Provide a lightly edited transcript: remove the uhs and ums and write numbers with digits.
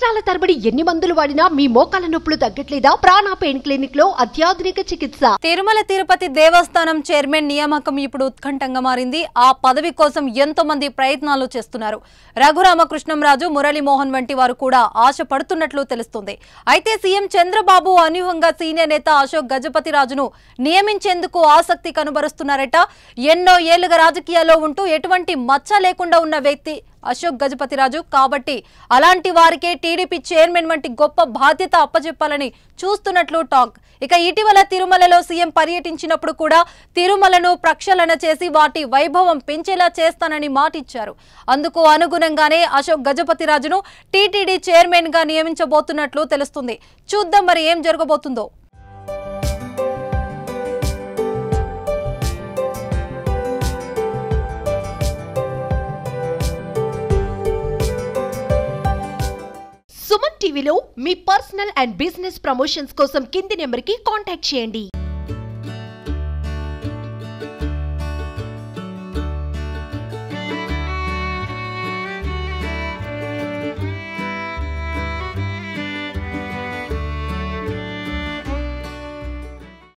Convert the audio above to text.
సంవత్సరాల తరబడి ఎన్ని మందులు వాడినా మీ మోకాల నొప్పులు తగ్గట్లేదా? ప్రాణ పెయిన్ క్లినిక్ లో అత్యాధునిక చికిత్స. తిరుమల తిరుపతి దేవస్థానం చైర్మన్ నియామకం ఇప్పుడు ఉత్కంఠంగా మారింది. ఆ పదవి కోసం ఎంతో మంది ప్రయత్నాలు చేస్తున్నారు. రఘురామకృష్ణంరాజు, మురళీమోహన్ వంటి వారు కూడా ఆశ పడుతున్నట్లు తెలుస్తుంది. అయితే సీఎం చంద్రబాబు అనూహ్యంగా సీనియర్ నేత అశోక్ గజపతిరాజును నియమించేందుకు ఆసక్తి కనబరుస్తున్నారట. ఎన్నో ఏళ్లుగా రాజకీయాల్లో ఉంటూ ఎటువంటి మచ్చ లేకుండా ఉన్న వ్యక్తి అశోక్ గజపతిరాజు కాబట్టి అలాంటి వారికే టీడీపీ చైర్మన్ వంటి గొప్ప బాధ్యత అప్పచెప్పాలని చూస్తున్నట్లు టాక్. ఇక ఇటీవల తిరుమలలో సీఎం పర్యటించినప్పుడు కూడా తిరుమలను ప్రక్షాళన చేసి వాటి వైభవం పెంచేలా చేస్తానని మాటిచ్చారు. అందుకు అనుగుణంగానే అశోక్ గజపతిరాజును టీటీడీ చైర్మన్ గా నియమించబోతున్నట్లు తెలుస్తుంది. చూద్దాం మరి ఏం జరగబోతుందో. సుమన్ టీవీలో మీ పర్సనల్ అండ్ బిజినెస్ ప్రమోషన్స్ కోసం కింది నెంబర్కి కాంటాక్ట్ చేయండి.